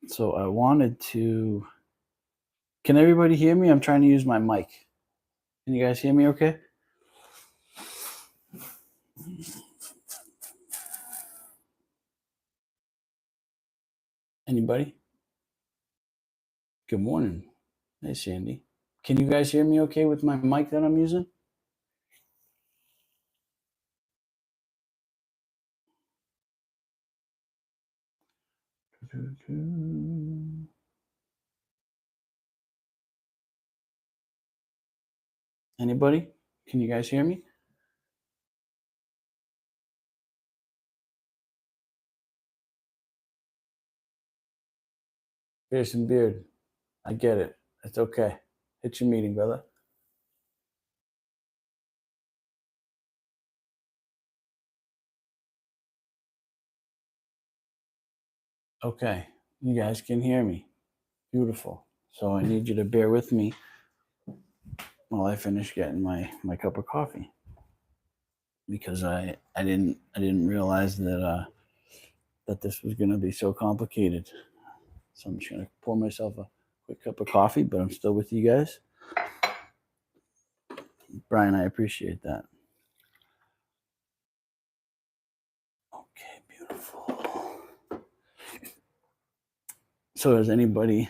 So I wanted to. Can everybody hear me? I'm trying to use my mic. Can you guys hear me okay? Anybody? Good morning. Hey, Sandy. Can you guys hear me okay with my mic that I'm using? Anybody? Can you guys hear me? Pearson Beard. I get it. It's okay. Hit your meeting, brother. Okay. You guys can hear me. Beautiful. So I need you to bear with me while I finish getting my cup of coffee, because I didn't realize that this was going to be so complicated. So I'm just going to pour myself a quick cup of coffee, but I'm still with you guys. Brian, I appreciate that. Okay, beautiful. So has anybody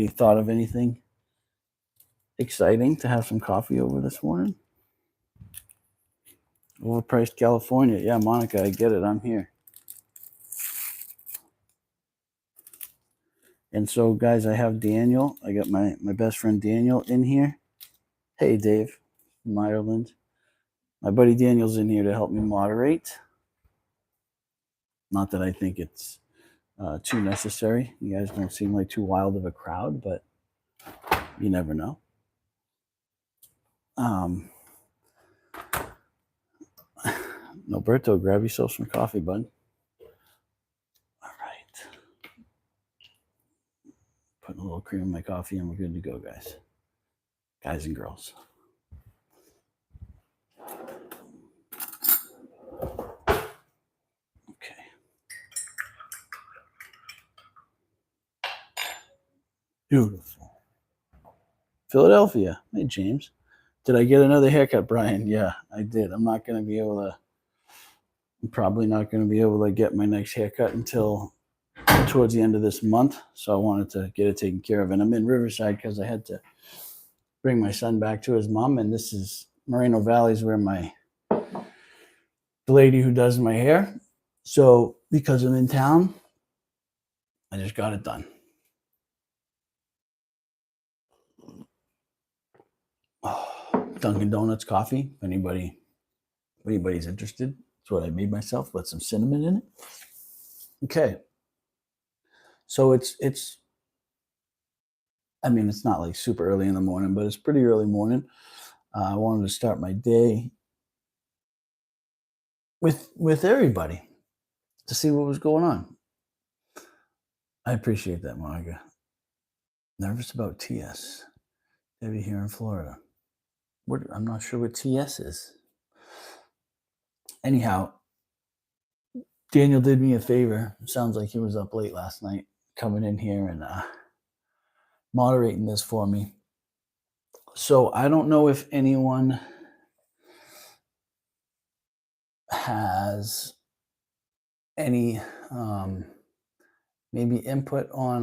thought of anything exciting to have some coffee over this morning? Overpriced California. Yeah, Monica, I get it. I'm here. And so, guys, I have Daniel. I got my best friend Daniel in here. Hey, Dave from Ireland. My buddy Daniel's in here to help me moderate. Not that I think it's too necessary. You guys don't seem like too wild of a crowd, but you never know. Noberto, grab yourself some coffee, bud. All right. Putting a little cream in my coffee and we're good to go, guys. Guys and girls. Okay. Beautiful. Philadelphia. Hey, James. Did I get another haircut, Brian? Yeah, I did. I'm probably not going to be able to get my next haircut until towards the end of this month. So I wanted to get it taken care of. And I'm in Riverside because I had to bring my son back to his mom. And this is Moreno Valley, is where the lady who does my hair. So because I'm in town, I just got it done. Dunkin' Donuts coffee. If anybody's interested, that's what I made myself. Put some cinnamon in it. Okay. So it's. I mean, it's not like super early in the morning, but it's pretty early morning. I wanted to start my day with everybody to see what was going on. I appreciate that, Monica. Nervous about TS. Debbie here in Florida. I'm not sure what TS is. Anyhow, Daniel did me a favor. Sounds like he was up late last night, coming in here and moderating this for me. So I don't know if anyone has any maybe input on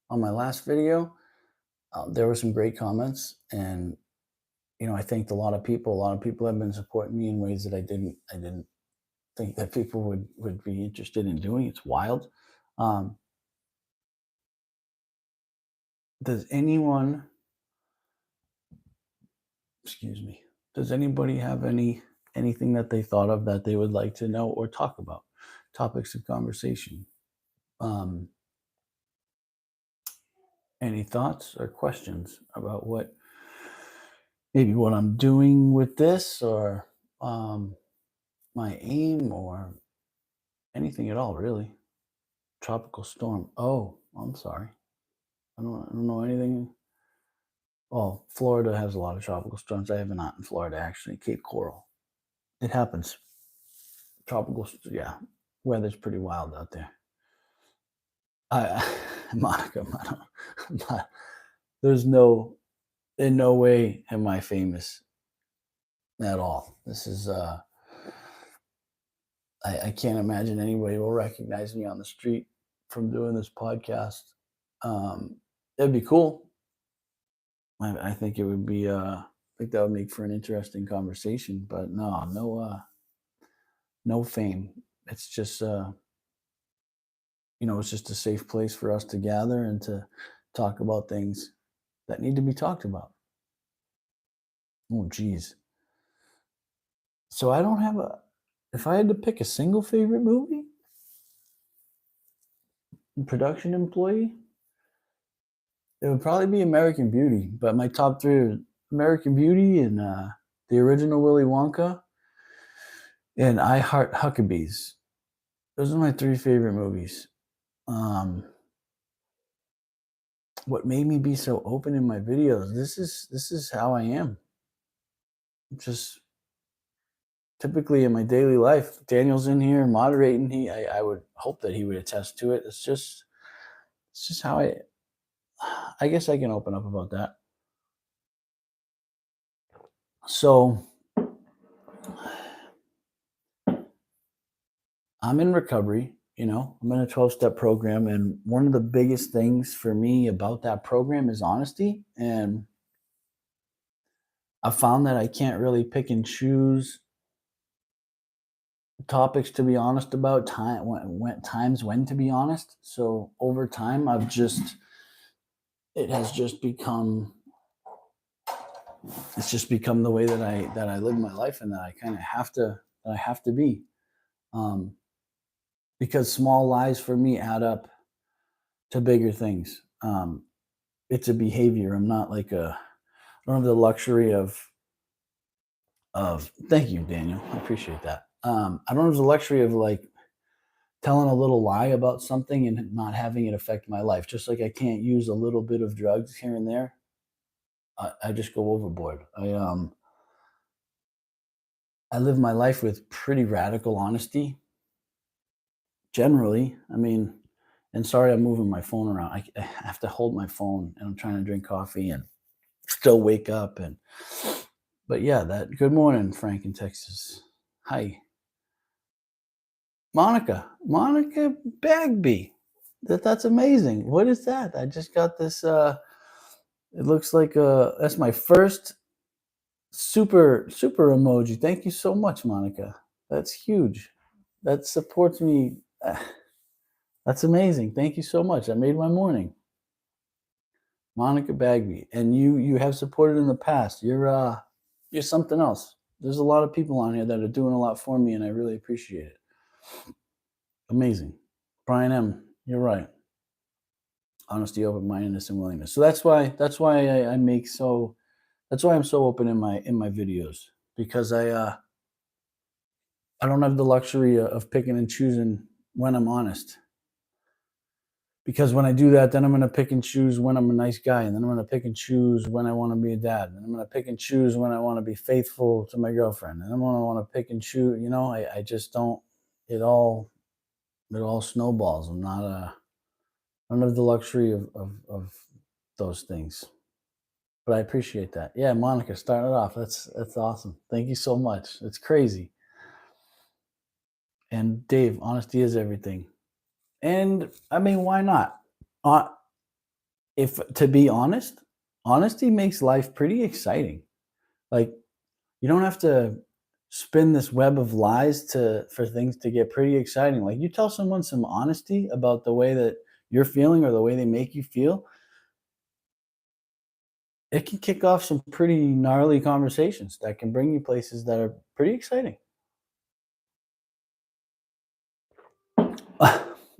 my last video. There were some great comments, and I thanked a lot of people. A lot of people have been supporting me in ways that I didn't think that people would be interested in doing. It's wild. Does anyone, excuse me, does anybody have anything that they thought of that they would like to know or talk about? Topics of conversation. Any thoughts or questions about what I'm doing with this, or my aim, or anything at all, really? Tropical storm. Oh, I'm sorry. I don't know anything. Well, Florida has a lot of tropical storms. I have an aunt in Florida, actually, Cape Coral. It happens. Tropical, yeah. Weather's pretty wild out there. I Monica, I'm not, there's no in no way am I famous at all. This is I can't imagine anybody will recognize me on the street from doing this podcast. Um, it'd be cool. I think it would be I think that would make for an interesting conversation, but no fame. It's just it's just a safe place for us to gather and to talk about things that need to be talked about. Oh geez. So I don't have a if I had to pick a single favorite movie, production employee, it would probably be American Beauty, but my top 3 are American Beauty and, the original Willy Wonka and I Heart Huckabees. Those are my 3 favorite movies. Um, what made me be so open in my videos, this is how I am. Just typically in my daily life, Daniel's in here moderating, I would hope that he would attest to it. It's just how I guess I can open up about that. So I'm in recovery, I'm in a 12-step program. And one of the biggest things for me about that program is honesty. And I found that I can't really pick and choose topics to be honest about, times when to be honest. So over time, it has just become, it's just become the way that I live my life and that I kind of have to be. Um, because small lies for me add up to bigger things. It's a behavior. I don't have the luxury of thank you, Daniel. I appreciate that. I don't have the luxury of like telling a little lie about something and not having it affect my life. Just like I can't use a little bit of drugs here and there. I just go overboard. I live my life with pretty radical honesty. Generally, I mean, and sorry, I'm moving my phone around. I have to hold my phone, and I'm trying to drink coffee and still wake up. But yeah, that. Good morning, Frank in Texas. Hi, Monica Bagby. That's amazing. What is that? I just got this. It looks like that's my first super emoji. Thank you so much, Monica. That's huge. That supports me. That's amazing. Thank you so much. That made my morning. Monica Bagby. And you have supported in the past. You're something else. There's a lot of people on here that are doing a lot for me and I really appreciate it. Amazing. Brian M, you're right. Honesty, open mindedness, and willingness. So that's why that's why I'm so open in my videos because I don't have the luxury of picking and choosing when I'm honest. Because when I do that, then I'm going to pick and choose when I'm a nice guy, and then I'm going to pick and choose when I want to be a dad, and I'm going to pick and choose when I want to be faithful to my girlfriend, and I'm going to want to pick and choose. I just don't. It all snowballs. I don't have the luxury of those things, but I appreciate that. Yeah, Monica, starting it off. That's awesome. Thank you so much. It's crazy. And Dave, honesty is everything. And I mean, why not? Uh, if to be honest, honesty makes life pretty exciting. Like you don't have to spin this web of lies to for things to get pretty exciting. Like you tell someone some honesty about the way that you're feeling or the way they make you feel, it can kick off some pretty gnarly conversations that can bring you places that are pretty exciting.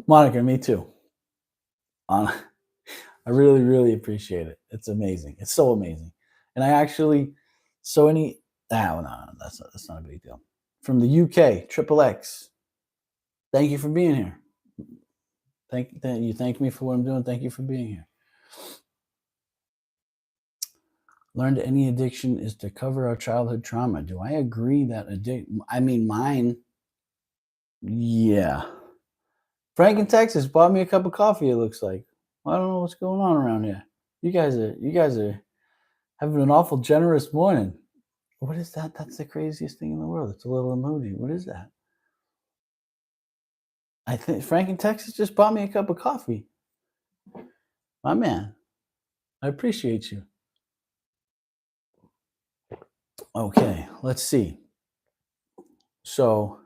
Monica, me too. Hon- I really, really appreciate it. It's amazing. It's so amazing. And I actually, so any, no, that's not a big deal. From the UK, Triple X, thank you for being here. Thank me for what I'm doing. Thank you for being here. Learned any addiction is to cover our childhood trauma. Do I agree that I mean, mine, yeah. Frank in Texas bought me a cup of coffee, it looks like. I don't know what's going on around here. You guys are having an awful generous morning. What is that? That's the craziest thing in the world. It's a little emoji. What is that? I think Frank in Texas just bought me a cup of coffee. My man, I appreciate you. Okay, let's see. So,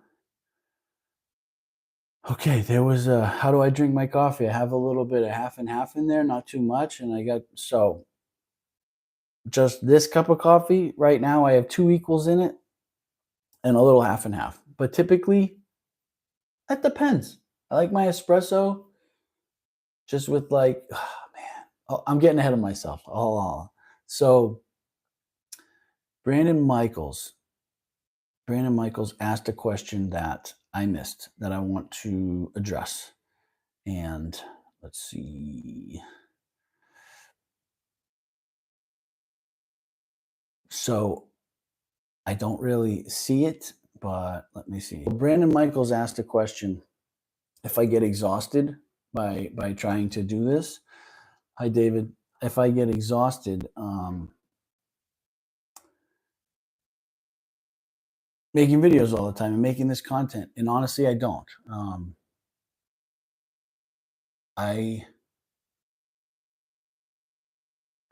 okay, there was a how do I drink my coffee? I have a little bit of half and half in there, not too much. And I got so just this cup of coffee right now, I have two equals in it and a little half and half. But typically, that depends. I like my espresso just with like, oh man, oh, I'm getting ahead of myself. Oh, so Brandon Michaels, Brandon Michaels asked a question that I missed that I want to address. And let's see. So I don't really see it, but let me see. Brandon Michaels asked a question. If I get exhausted by trying to do this, hi David. If I get exhausted, making videos all the time and making this content, and honestly, I don't. I,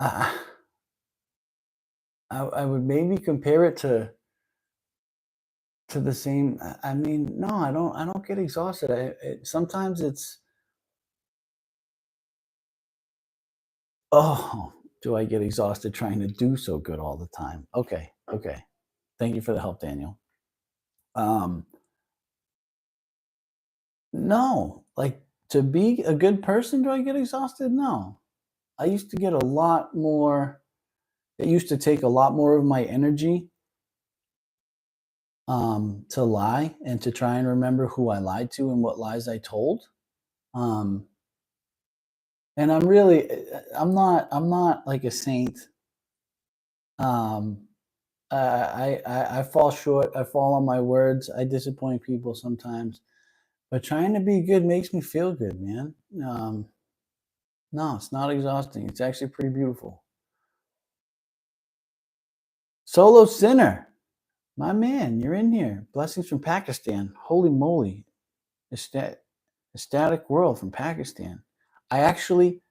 I I would maybe compare it to the same. I mean, no, I don't get exhausted. Sometimes it's oh, do I get exhausted trying to do so good all the time? Okay, okay. Thank you for the help, Daniel. Um, no, like to be a good person, do I get exhausted? No. I used to get a lot more. It used to take a lot more of my energy to lie and to try and remember who I lied to and what lies I told. Um, and I'm really, I'm not like a saint. Um, I fall short. I fall on my words. I disappoint people sometimes. But trying to be good makes me feel good, man. No, it's not exhausting. It's actually pretty beautiful. Solo Sinner, my man, you're in here. Blessings from Pakistan. Holy moly. Ecstatic world from Pakistan. I actually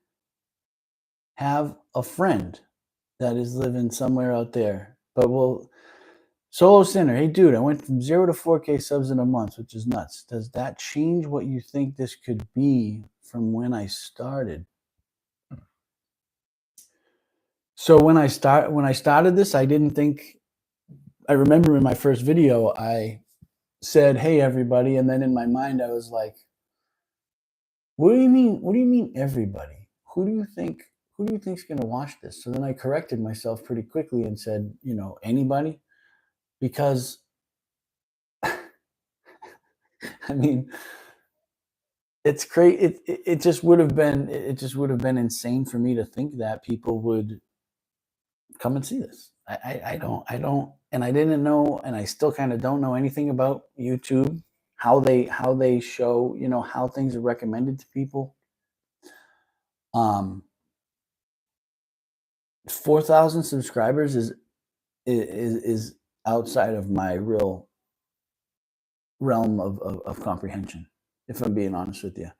have a friend that is living somewhere out there. But we'll Solo Sinner, hey dude, I went from 0 to 4K subs in a month, which is nuts. Does that change what you think this could be from when I started? So when I started this, I didn't think I remember in my first video I said, "Hey everybody," and then in my mind I was like, "What do you mean? What do you mean everybody? Who do you think's going to watch this?" So then I corrected myself pretty quickly and said, anybody because I mean, it's great. It just would have been insane for me to think that people would come and see this. I don't, and I didn't know, and I still kind of don't know anything about YouTube, how they show, how things are recommended to people. 4,000 subscribers is outside of my real realm of comprehension. If I'm being honest with you,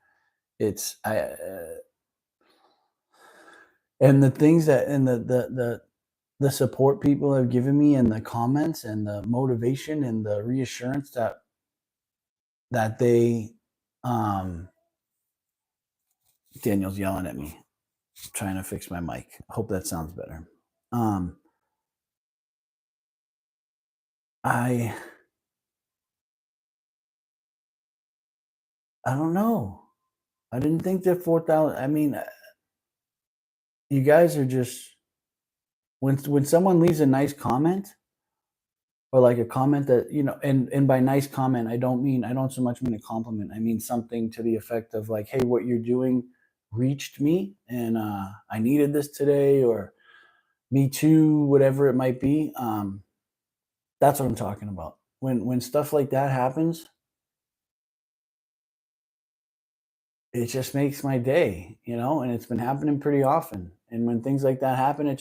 it's I and the things that and the support people have given me and the comments and the motivation and the reassurance that they um Daniel's yelling at me trying to fix my mic. Hope that sounds better. um I I don't know. I didn't think that 4,000. I mean, you guys are just when someone leaves a nice comment or like a comment that and by nice comment I don't so much mean a compliment. I mean something to the effect of like, hey, what you're doing reached me and I needed this today, or me too, whatever it might be. That's what I'm talking about. When stuff like that happens, it just makes my day, and it's been happening pretty often. And when things like that happen, it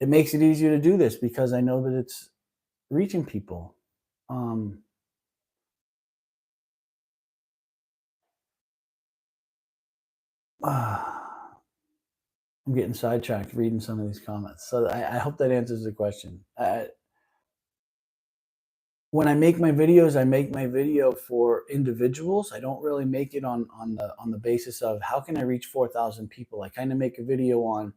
makes it easier to do this because I know that it's reaching people. Um, I'm getting sidetracked reading some of these comments. So I hope that answers the question. When I make my videos, I make my video for individuals. I don't really make it on the basis of how can I reach 4,000 people. I kind of make a video on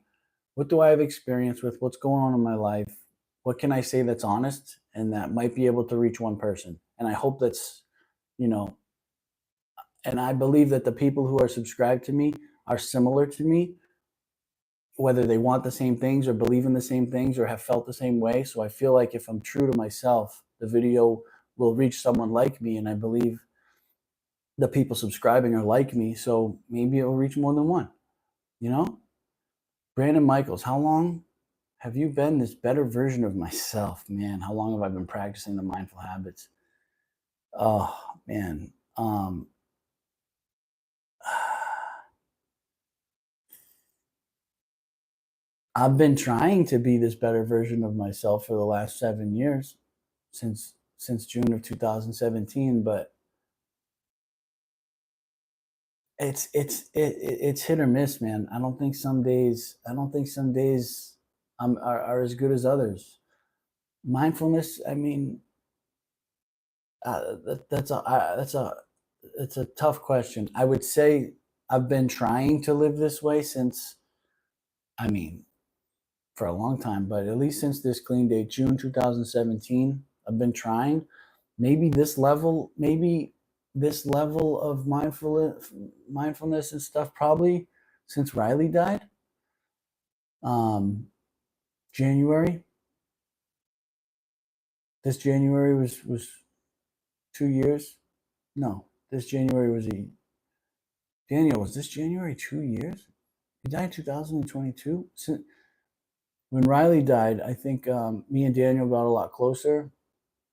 what do I have experience with, what's going on in my life, what can I say that's honest and that might be able to reach one person. And I hope you know, and I believe that the people who are subscribed to me are similar to me, whether they want the same things or believe in the same things or have felt the same way. So I feel like if I'm true to myself, the video will reach someone like me. And I believe the people subscribing are like me. So maybe it'll reach more than one, you know? Brandon Michaels, how long have you been this better version of myself? Man, how long have I been practicing the mindful habits? Oh, man. I've been trying to be this better version of myself for the last 7 years, since June of 2017. But it's hit or miss, man. I don't think some days are as good as others. Mindfulness, I mean, that's a tough question. I would say I've been trying to live this way since, I mean, for a long time, but at least since this clean date, June 2017, I've been trying. Maybe this level of mindfulness and stuff, probably since Riley died. Um, January. This January was 2 years. No, this January was a Daniel. Was this January 2 years? He died in 2022. When Riley died, I think me and Daniel got a lot closer.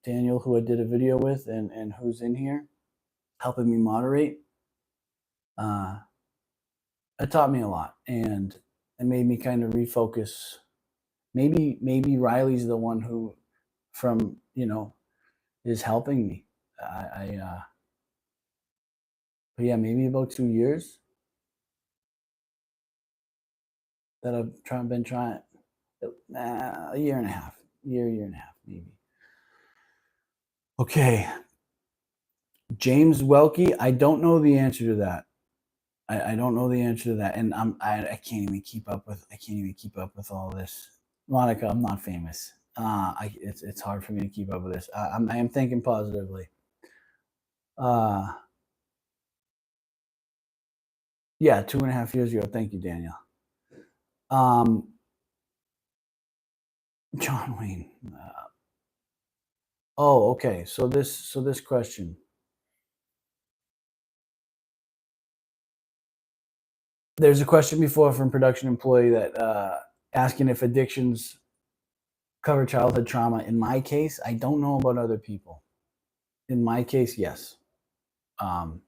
Daniel, who I did a video with, and who's in here helping me moderate, uh, it taught me a lot, and it made me kind of refocus. Maybe Riley's the one who, from is helping me. But yeah, maybe about 2 years that been trying. A year and a half, year and a half, maybe. Okay, James Welke. I don't know the answer to that. I don't know the answer to that, and I can't even keep up with. I can't even keep up with all this. Monica, I'm not famous. It's hard for me to keep up with this. I am thinking positively. Uh, yeah, 2.5 years ago. Thank you, Daniel. John Wayne. Oh, okay. So this question. There's a question before from production employee that asking if addictions cover childhood trauma. In my case, I don't know about other people. In my case, yes. Um,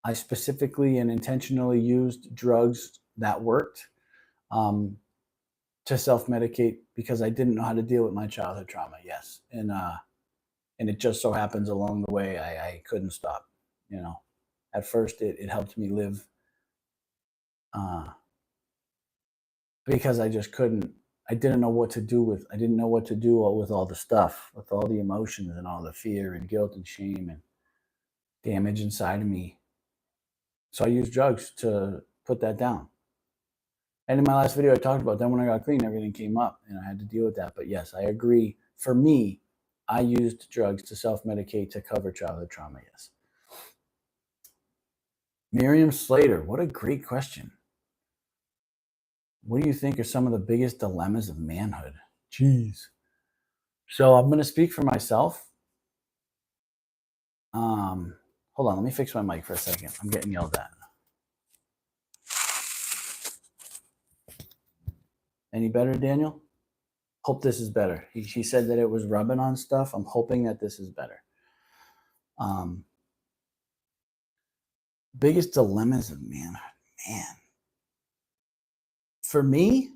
I specifically and intentionally used drugs that worked, um, to self-medicate because I didn't know how to deal with my childhood trauma. Yes, and it just so happens along the way I couldn't stop. You know, at first it helped me live, uh, because I just couldn't. I didn't know what to do with. I didn't know what to do with all the stuff, with all the emotions and all the fear and guilt and shame and damage inside of me. So I used drugs to put that down. And in my last video, I talked about then when I got clean, everything came up and I had to deal with that. But yes, I agree. For me, I used drugs to self medicate to cover childhood trauma. Yes. Miriam Slater, what a great question. What do you think are some of the biggest dilemmas of manhood? Jeez. So I'm going to speak for myself. Hold on, let me fix my mic for a second. I'm getting yelled at. Any better, Daniel? Hope this is better. He said that it was rubbing on stuff. I'm hoping that this is better. Um, Biggest dilemmas of manhood, man. For me,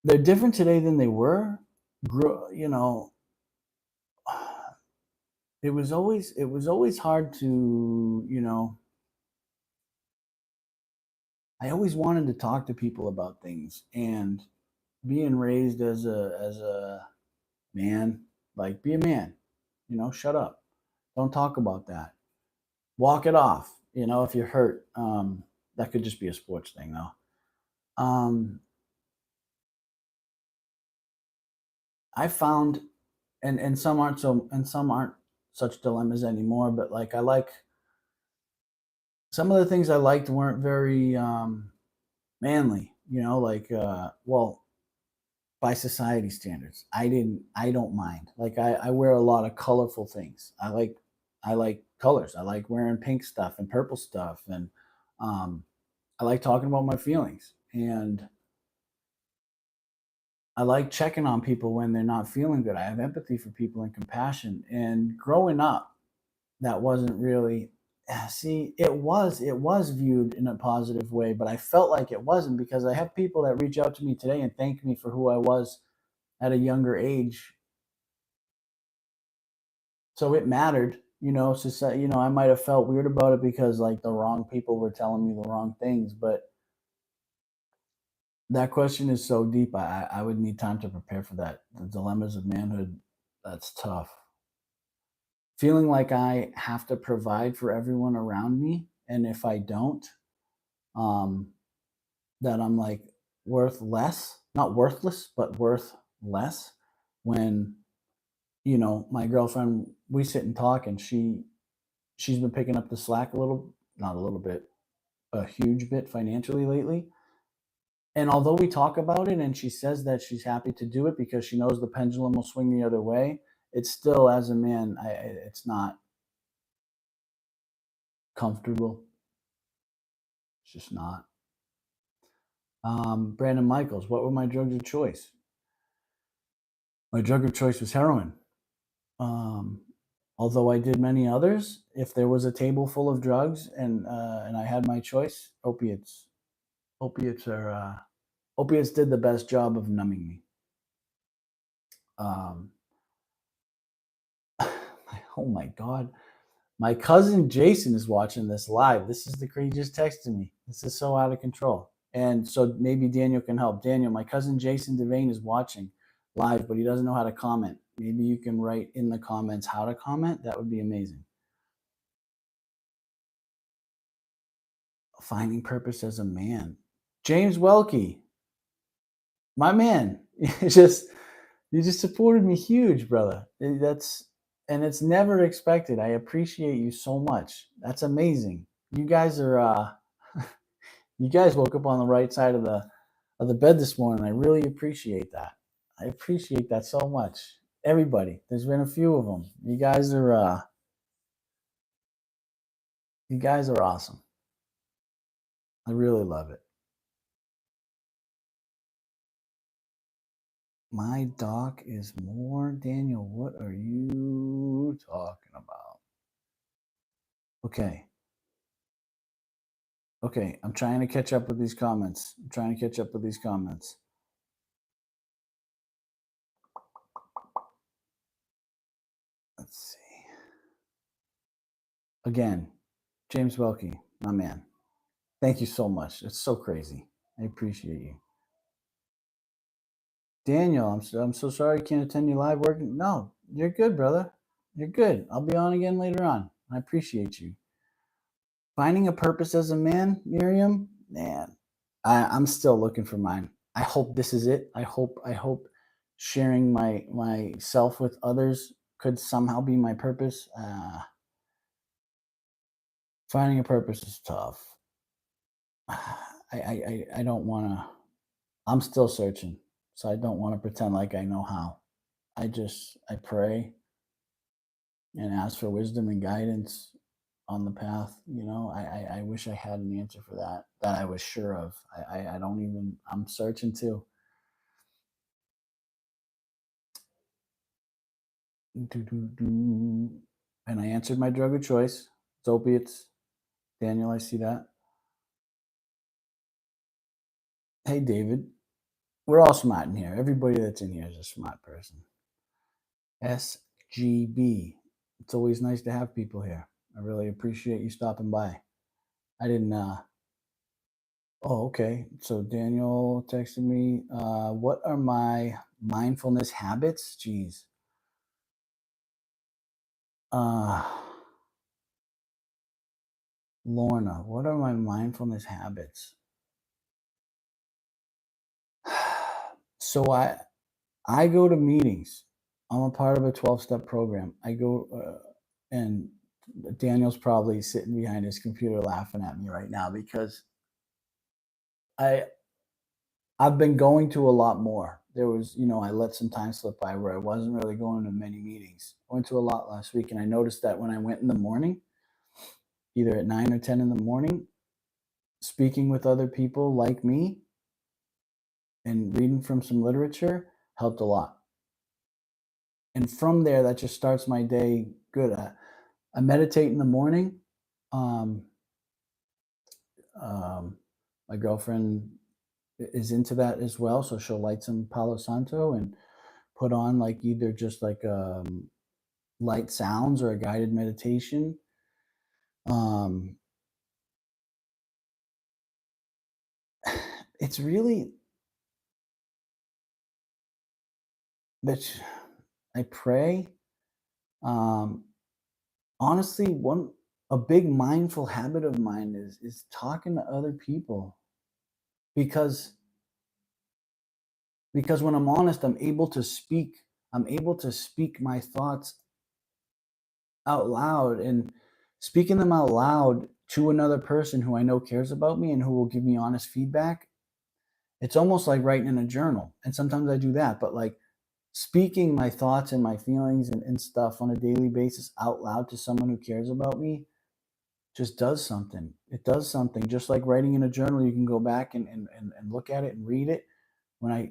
they're different today than they were. You know, it was always hard to, I always wanted to talk to people about things, and being raised as a man, like, be a man, shut up. Don't talk about that. Walk it off, if you're hurt. That could just be a sports thing though. Um, I found, and some aren't such dilemmas anymore, but like, I like some of the things I liked weren't very manly, like, well, by society standards. I don't mind. Like, I wear a lot of colorful things. I like colors. I like wearing pink stuff and purple stuff, and um I like talking about my feelings, and I like checking on people when they're not feeling good. I have empathy for people and compassion. And growing up, that wasn't really, see, it was viewed in a positive way, but I felt like it wasn't, because I have people that reach out to me today and thank me for who I was at a younger age. So it mattered, I might have felt weird about it because, like, the wrong people were telling me the wrong things, but that question is so deep. I would need time to prepare for that. The dilemmas of manhood, that's tough. Feeling like I have to provide for everyone around me, and if I don't, um, that I'm, like, worth less, not worthless, but worth less. When, my girlfriend, we sit and talk, and she's been picking up the slack a little, not a little bit, a huge bit financially lately. And although we talk about it and she says that she's happy to do it because she knows the pendulum will swing the other way, it's still, as a man, it's not comfortable. It's just not. Brandon Michaels, what were my drugs of choice? My drug of choice was heroin. Um, Although I did many others, if there was a table full of drugs and I had my choice, opiates. Opiates are opiates did the best job of numbing me. Um, oh my god, my cousin Jason is watching this live. This is the he just texted me. This is so out of control. And so maybe Daniel can help. Daniel, my cousin Jason Devane is watching live, but he doesn't know how to comment. Maybe you can write in the comments how to comment. That would be amazing. Finding purpose as a man. James Welke, my man. just you just supported me huge, brother. That's and it's never expected. I appreciate you so much. That's amazing. You guys are you guys woke up on the right side of the bed this morning. I really appreciate that. I appreciate that so much. Everybody, there's been a few of them. You guys are awesome. I really love it. My doc is more. Daniel, what are you talking about? Okay. Okay, I'm trying to catch up with these comments. I'm trying to catch up with these comments. Let's see. Again, James Welke, my man. Thank you so much. It's so crazy. I appreciate you. Daniel, I'm so sorry I can't attend your live work. No, you're good, brother. You're good. I'll be on again later on. I appreciate you. Finding a purpose as a man, Miriam, man, I'm still looking for mine. I hope this is it. I hope sharing myself with others could somehow be my purpose. Finding a purpose is tough. I don't want to. I'm still searching, so I don't want to pretend like I know how. I pray and ask for wisdom and guidance on the path. I wish I had an answer for that I was sure of. I don't even. I'm searching too. And I answered my drug of choice. It's opiates. Daniel, I see that. Hey, David. We're all smart in here. Everybody that's in here is a smart person. SGB. It's always nice to have people here. I really appreciate you stopping by. I didn't oh, okay. So Daniel texted me, what are my mindfulness habits? Jeez. Uh Lorna, what are my mindfulness habits? So I go to meetings. I'm a part of a 12-step program. I go and Daniel's probably sitting behind his computer laughing at me right now because I I've been going to a lot more. There was, I let some time slip by where I wasn't really going to many meetings. I went to a lot last week and I noticed that when I went in the morning, either at 9 or 10 in the morning, speaking with other people like me and reading from some literature helped a lot. And from there, that just starts my day good. I meditate in the morning. Um, um, my girlfriend is into that as well, so she'll light some Palo Santo and put on like either just like light sounds or a guided meditation. Um, it's really that I pray. Um, honestly, one a big mindful habit of mine is talking to other people because when I'm honest, I'm able to speak my thoughts out loud and speaking them out loud to another person who I know cares about me and who will give me honest feedback. It's almost like writing in a journal. And sometimes I do that, but like speaking my thoughts and my feelings and stuff on a daily basis out loud to someone who cares about me just does something. It does something. Just like writing in a journal, you can go back and look at it and read it. When I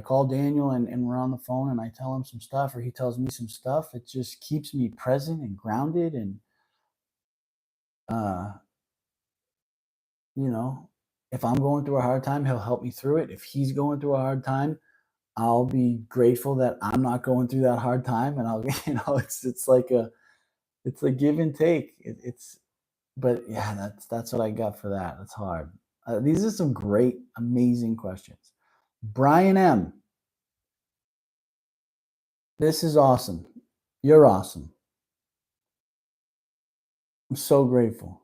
call Daniel and we're on the phone and I tell him some stuff or he tells me some stuff, it just keeps me present and grounded. And uh, you know, if I'm going through a hard time, he'll help me through it. If he's going through a hard time, I'll be grateful that I'm not going through that hard time, and I'll it's a give and take. But yeah, that's what I got for that. That's hard. These are some great, amazing questions. Brian M, this is awesome. You're awesome. I'm so grateful.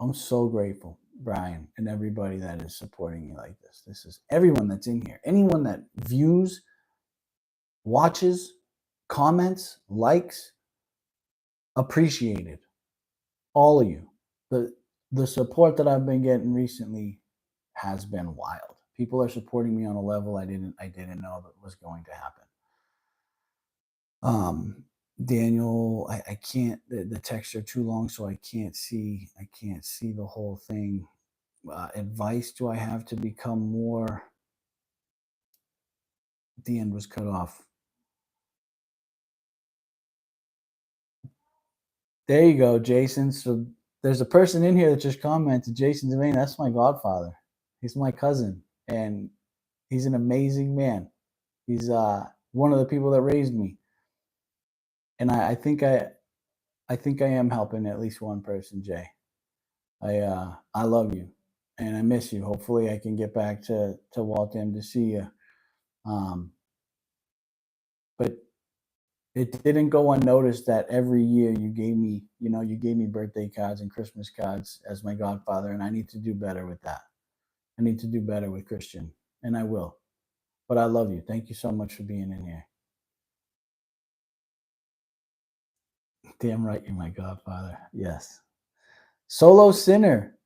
I'm so grateful, Brian, and everybody that is supporting me like this. This is everyone that's in here. Anyone that views, watches, comments, likes, appreciated. All of you. The the support that I've been getting recently has been wild. People are supporting me on a level I didn't know that was going to happen. Um, Daniel, I can't the texts are too long, so I can't see the whole thing. Advice do I have to become more? The end was cut off. There you go, Jason. So there's a person in here that just commented, Jason Devane. That's my godfather. He's my cousin, and he's an amazing man. He's one of the people that raised me, and I think I am helping at least one person, Jay. I love you, and I miss you. Hopefully, I can get back to Waltham to see you. Um, but it didn't go unnoticed that every year you gave me birthday cards and Christmas cards as my godfather, and I need to do better with that. I need to do better with Christian, and I will. But I love you. Thank you so much for being in here. Damn right, you're my godfather. Yes. Solo Sinner.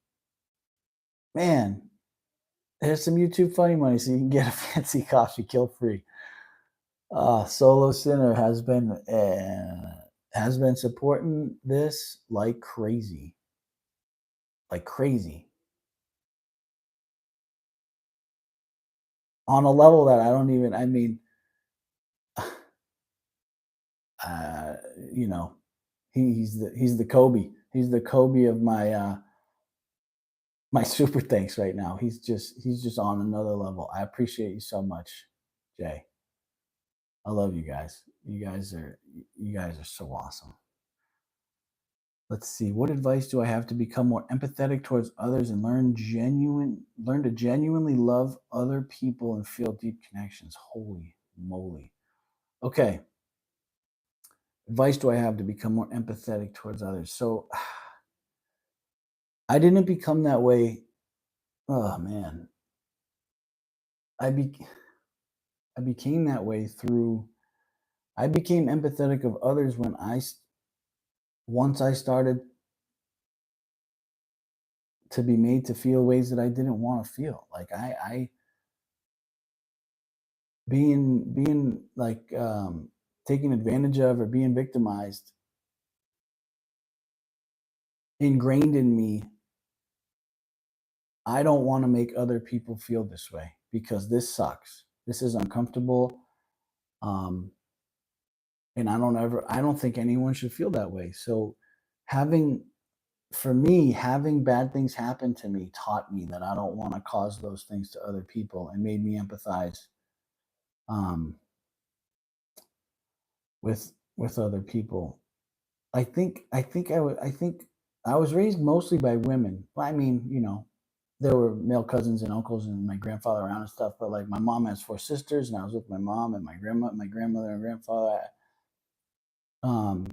Man, there's some YouTube funny money so you can get a fancy coffee kill free. Solo Sinner has been supporting this like crazy. Like crazy. On a level that I don't even I mean uh, you know, he's the Kobe. He's the Kobe of my super thanks right now. He's just on another level. I appreciate you so much, Jay. I love you guys. You guys are so awesome. Let's see. What advice do I have to become more empathetic towards others and learn to genuinely love other people and feel deep connections? Holy moly. Okay. Advice do I have to become more empathetic towards others? So I didn't become that way. Oh man. I be I became that way through I became empathetic of others when once I started to be made to feel ways that I didn't want to feel. Like I being like taken advantage of or being victimized ingrained in me. I don't want to make other people feel this way because this sucks. This is uncomfortable. Um, and I don't think anyone should feel that way. So having for me, having bad things happen to me taught me that I don't want to cause those things to other people and made me empathize um, with other people. I think I was raised mostly by women. Well, I mean, there were male cousins and uncles and my grandfather around and stuff, but like my mom has four sisters and I was with my mom and my grandmother and grandfather. Um,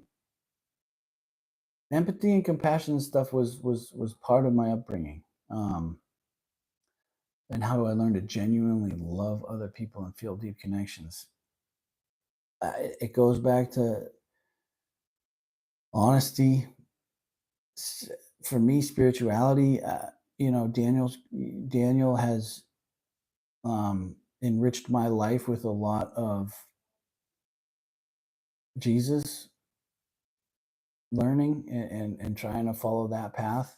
Empathy and compassion and stuff was part of my upbringing. And how do I learn to genuinely love other people and feel deep connections? It goes back to honesty. S- For me, spirituality. Daniel has enriched my life with a lot of Jesus learning and trying to follow that path.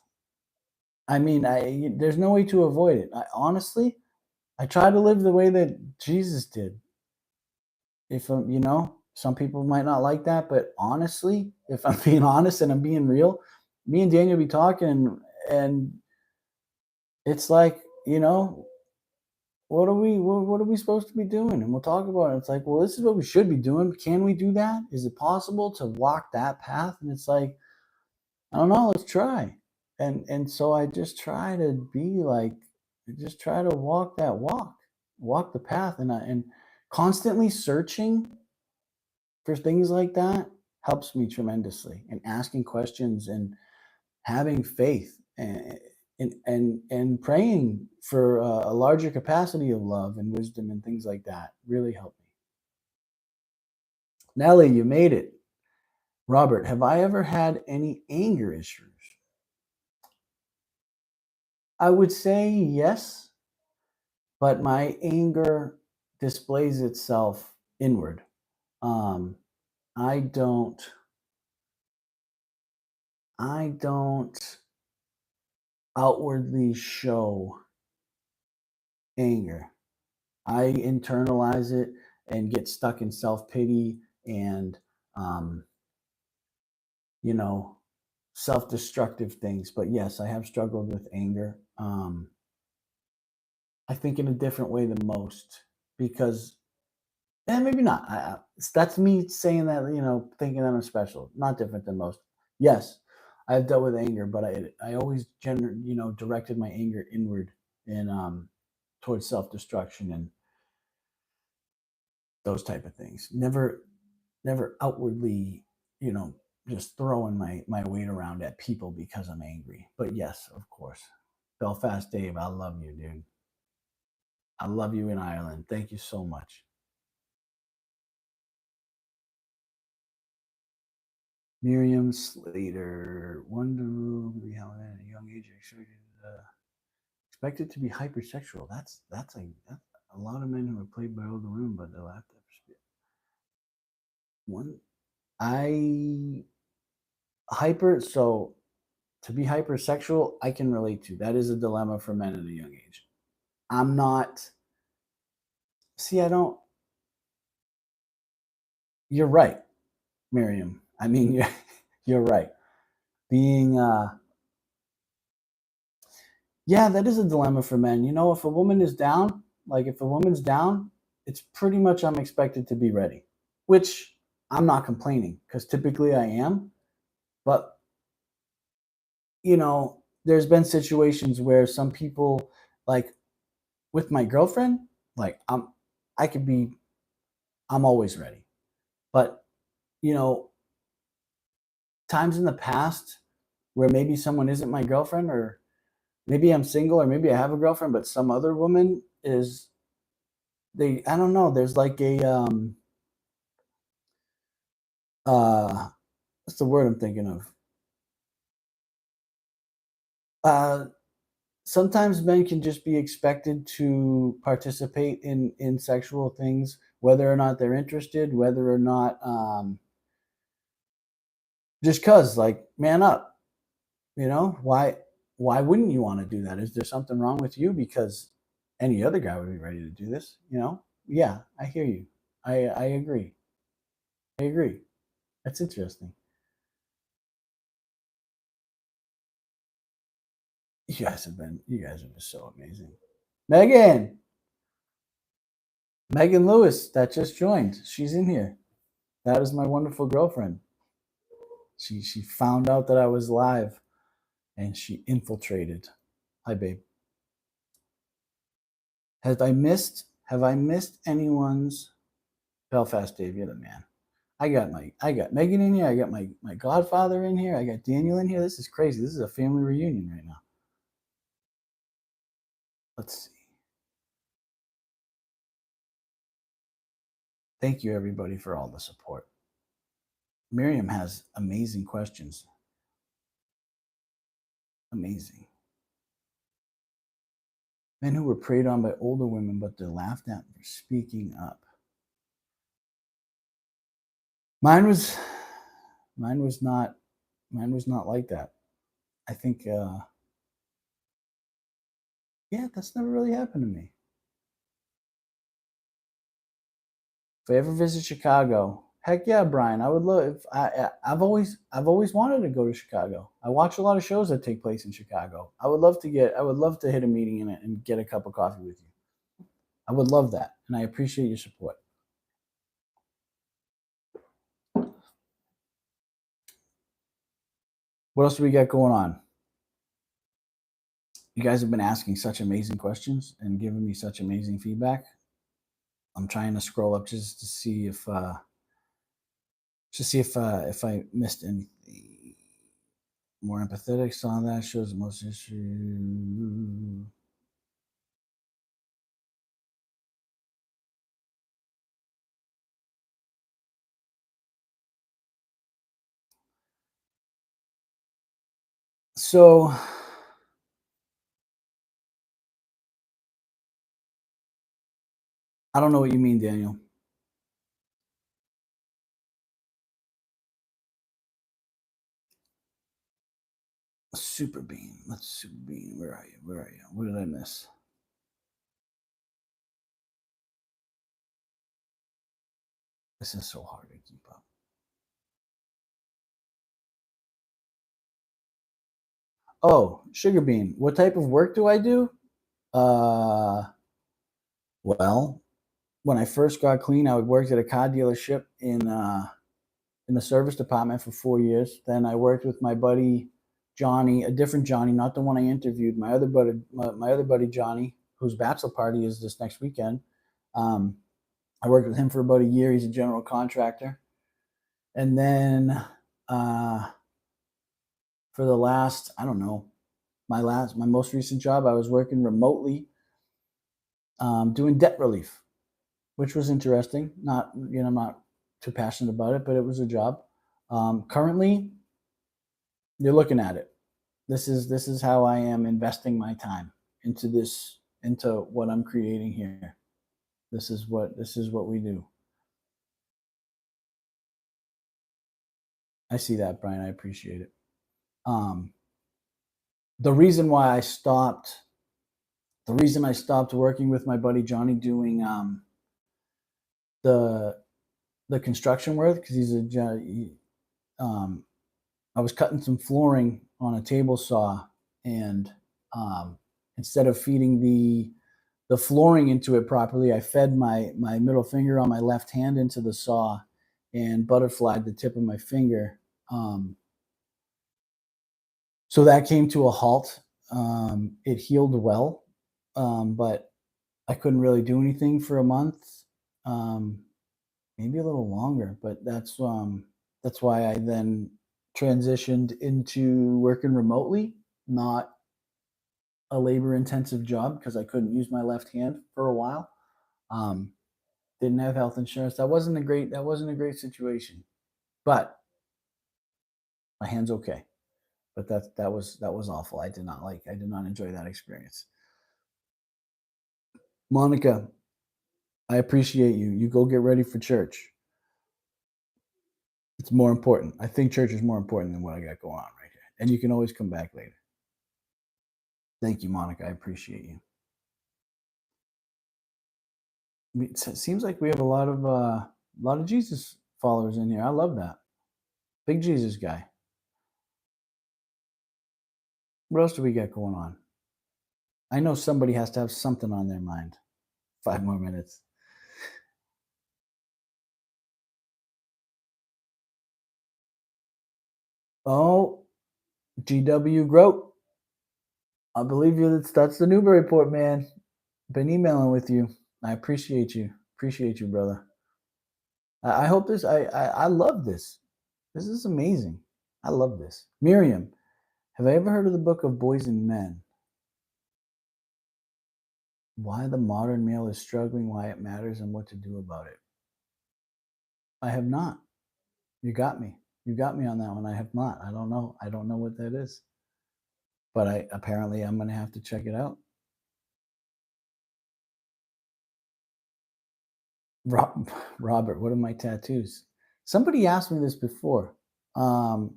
I mean, there's no way to avoid it. I try to live the way that Jesus did. If some people might not like that, but honestly, if I'm being honest and I'm being real, me and Daniel be talking, and it's like, what are we supposed to be doing? And we'll talk about it. It's like, well, this is what we should be doing. Can we do that? Is it possible to walk that path? And it's like, I don't know. Let's try. And so I just try to be like, I just try to walk the path, and constantly searching for things like that helps me tremendously. And asking questions and having faith and praying for a larger capacity of love and wisdom and things like that really help me. Nellie, you made it. Robert, have I ever had any anger issues? I would say yes, but my anger displays itself inward. Um, I don't I don't outwardly show anger. I internalize it and get stuck in self pity and, um, you know, self destructive things. But yes, I have struggled with anger. I think in a different way than most because, and maybe not. That's me saying that, thinking that I'm special, not different than most. Yes, I've dealt with anger, but I always, directed my anger inward and towards self destruction and those type of things. Never outwardly, you know, just throwing my weight around at people because I'm angry. But yes, of course. Belfast Dave, I love you, dude. I love you in Ireland. Thank you so much. Miriam Slater, wonder how at a young age expected to be hypersexual. That's a lot of men who are played by older women, but they'll have to one. I hyper so to be hypersexual, I can relate to. That is a dilemma for men at a young age. I'm not. See, I don't. You're right. Miriam. I mean, you're right. Being, yeah, that is a dilemma for men. You know, if a woman is down, like if a woman's down, it's pretty much I'm expected to be ready, which I'm not complaining because typically I am. But, you know, there's been situations where some people, like with my girlfriend, like I could be, I'm always ready. But, you know, times in the past where maybe someone isn't my girlfriend, or maybe I'm single, or maybe I have a girlfriend, but some other woman is, I don't know, there's like a what's the word I'm thinking of? Uh Sometimes men can just be expected to participate in sexual things, whether or not they're interested, whether or not just cuz, like, man up, you know? Why wouldn't you want to do that? Is there something wrong with you? Because any other guy would be ready to do this, you know? Yeah, I hear you. I agree. I agree. That's interesting. You guys have been so amazing. Megan, Megan Lewis, that just joined. She's in here. That is my wonderful girlfriend. She found out that I was live and she infiltrated. Hi, babe. Have I missed anyone's Belfast Dave? You're the man. I got Megan in here. I got my godfather in here. I got Daniel in here. This is crazy. This is a family reunion right now. Let's see. Thank you everybody for all the support. Miriam has amazing questions. Amazing. Men who were preyed on by older women, but they're laughed at for speaking up. Mine was, mine was not, mine was not like that. I think, yeah, that's never really happened to me. If I ever visit Chicago, heck yeah, Brian, I would love. If I've always wanted to go to Chicago. I watch a lot of shows that take place in Chicago. I would love to hit a meeting in it and get a cup of coffee with you. I would love that, and I appreciate your support. What else do we got going on? You guys have been asking such amazing questions and giving me such amazing feedback. I'm trying to scroll up just to see if I missed anything. More empathetic song that shows the most issue. So I don't know what you mean, Daniel. Super Bean. Let's Super Bean. Where are you? Where are you? What did I miss? This is so hard to keep up. Oh, Sugar Bean. What type of work do I do? Uh, well, when I first got clean, I worked at a car dealership in the service department for 4 years. Then I worked with my buddy Johnny, a different Johnny, not the one I interviewed. My other buddy Johnny, whose bachelor party is this next weekend. Um, I worked with him for about a year. He's a general contractor, and then for the last, I don't know, my most recent job, I was working remotely, doing debt relief, which was interesting. Not, I'm not too passionate about it, but it was a job. Currently, you're looking at it. This is how I am investing my time into what I'm creating here. This is what we do. I see that, Brian. I appreciate it. Um, the reason why I stopped, the reason I stopped working with my buddy Johnny doing the the construction work because um, I was cutting some flooring on a table saw, and um, instead of feeding the flooring into it properly, I fed my middle finger on my left hand into the saw and butterflied the tip of my finger. Um, so that came to a halt. It healed well, but I couldn't really do anything for a month, um, maybe a little longer. But that's why I then transitioned into working remotely, not a labor intensive job because I couldn't use my left hand for a while. Um, didn't have health insurance. That wasn't a great situation, but my hand's okay. But that was awful. I did not enjoy that experience. Monica, I appreciate you. You go get ready for church. It's more important. I think church is more important than what I got going on right here. And you can always come back later. Thank you, Monica. I appreciate you. It seems like we have a lot of Jesus followers in here. I love that. Big Jesus guy. What else do we got going on? I know somebody has to have something on their mind. 5 more minutes. Oh, GW Grote. I believe you. That's the Newburyport man. Been emailing with you. I appreciate you. Appreciate you, brother. I hope this. I love this. This is amazing. I love this. Miriam, have I ever heard of the book of Boys and Men? Why the modern male is struggling, why it matters, and what to do about it. I have not. You got me. You got me on that one. I have not. I don't know. I don't know what that is. But I'm gonna have to check it out. Robert, what are my tattoos? Somebody asked me this before. Um,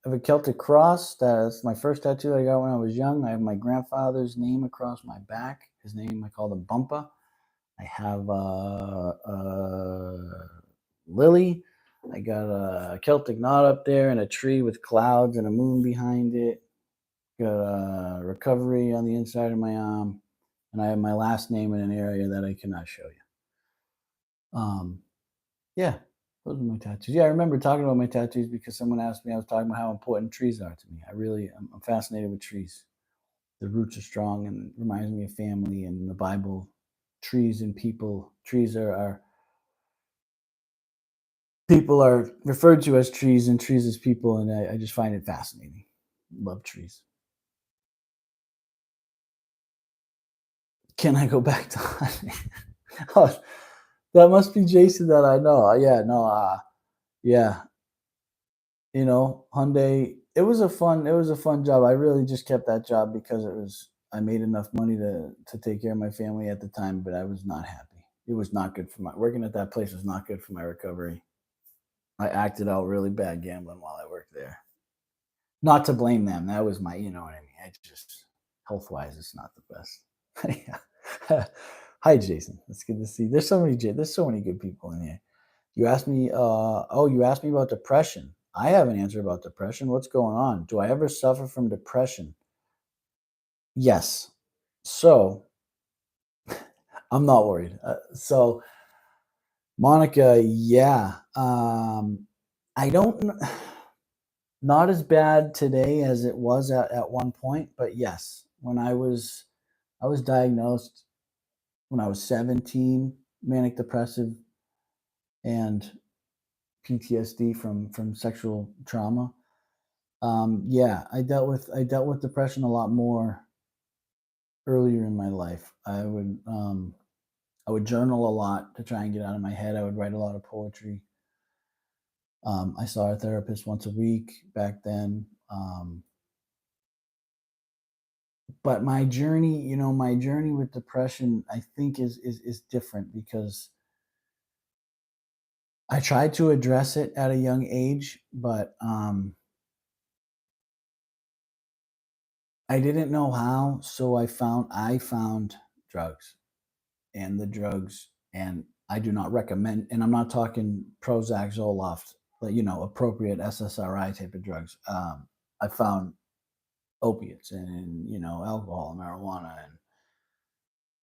I have a Celtic cross. That's my first tattoo I got when I was young. I have my grandfather's name across my back. His name I called him Bumpa. I have lily. I got a Celtic knot up there and a tree with clouds and a moon behind it. Got a recovery on the inside of my arm, and I have my last name in an area that I cannot show you. Yeah, those are my tattoos. Yeah, I remember talking about my tattoos because someone asked me. I was talking about how important trees are to me. I'm fascinated with trees. The roots are strong and it reminds me of family and the Bible. Trees and people. Trees are people are referred to as trees and trees as people, and I just find it fascinating. Love trees. Can I go back to hunting? Oh, that must be Jason that I know. Yeah, no, yeah, Hyundai. It was a fun job. I really just kept that job because I made enough money to take care of my family at the time, but I was not happy. It was not good for my working at that place was not good for my recovery. I acted out really bad gambling while I worked there. Not to blame them. That was you know what I mean. I just health wise, it's not the best. Yeah. Hi, Jason. It's good to see. There's so many good people in here. You asked me about depression. I have an answer about depression. What's going on? Do I ever suffer from depression? Yes. So I'm not worried. Monica, yeah. I don't. Not as bad today as it was at one point, but yes, I was diagnosed when I was 17, manic depressive and PTSD from sexual trauma. Yeah, I dealt with depression a lot more earlier in my life. I would journal a lot to try and get out of my head. I would write a lot of poetry. I saw a therapist once a week back then. But my journey with depression, I think is different because I tried to address it at a young age, but I didn't know how, so I found drugs and the drugs, and I do not recommend, and I'm not talking Prozac, Zoloft, but appropriate SSRI type of drugs. I found opiates and alcohol and marijuana and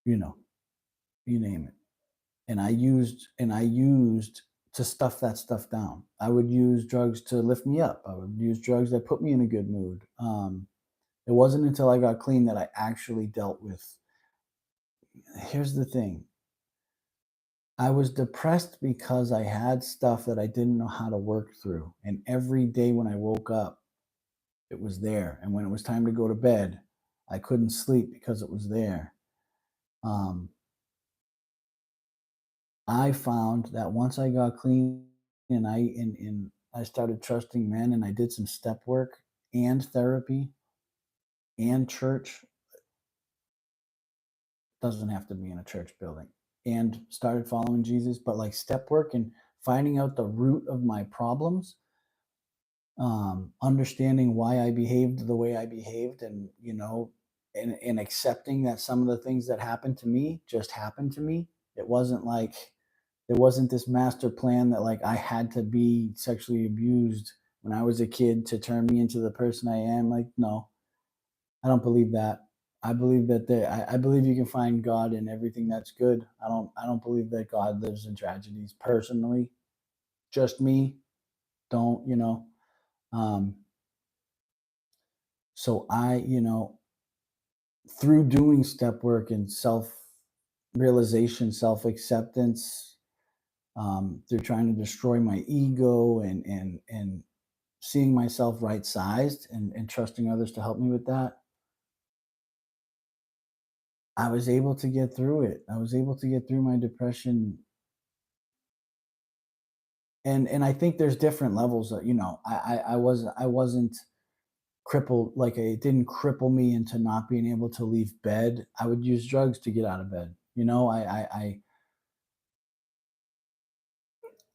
you know you name it. And I used to stuff that stuff down. I would use drugs to lift me up. I would use drugs that put me in a good mood. It wasn't until I got clean that I actually dealt with. Here's the thing. I was depressed because I had stuff that I didn't know how to work through. And every day when I woke up, it was there. And when it was time to go to bed, I couldn't sleep because it was there. Um, I found that once I got clean and I started trusting men and I did some step work and therapy and church, doesn't have to be in a church building, and started following Jesus, but like step work and finding out the root of my problems, understanding why I behaved the way I behaved, and accepting that some of the things that happened to me just happened to me. It wasn't like there wasn't this master plan that like I had to be sexually abused when I was a kid to turn me into the person I am. Like, no, I don't believe that. I believe that I believe you can find God in everything that's good. I don't believe that God lives in tragedies personally. Just me. Don't, you know. Um, so through doing step work and self realization, self acceptance, through trying to destroy my ego and seeing myself right sized and trusting others to help me with that, I was able to get through it. I was able to get through my depression. And I think there's different levels of, I wasn't crippled, like it didn't cripple me into not being able to leave bed. I would use drugs to get out of bed.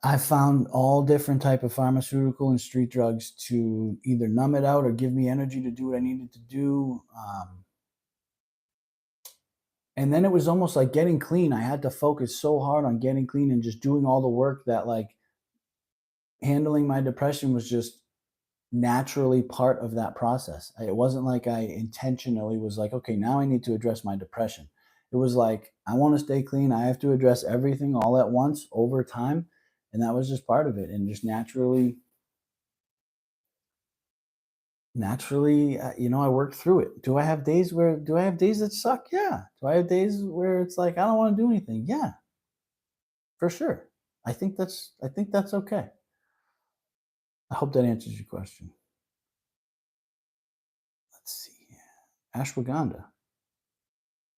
I found all different type of pharmaceutical and street drugs to either numb it out or give me energy to do what I needed to do. And then it was almost like getting clean. I had to focus so hard on getting clean and just doing all the work that like handling my depression was just naturally part of that process. It wasn't like I intentionally was like, okay, now I need to address my depression. It was like, I want to stay clean. I have to address everything all at once over time. And that was just part of it. And just naturally, I worked through it. Do I have days that suck? Yeah. Do I have days where it's like, I don't want to do anything? Yeah, for sure. I think that's okay. I hope that answers your question. Let's see. Ashwagandha.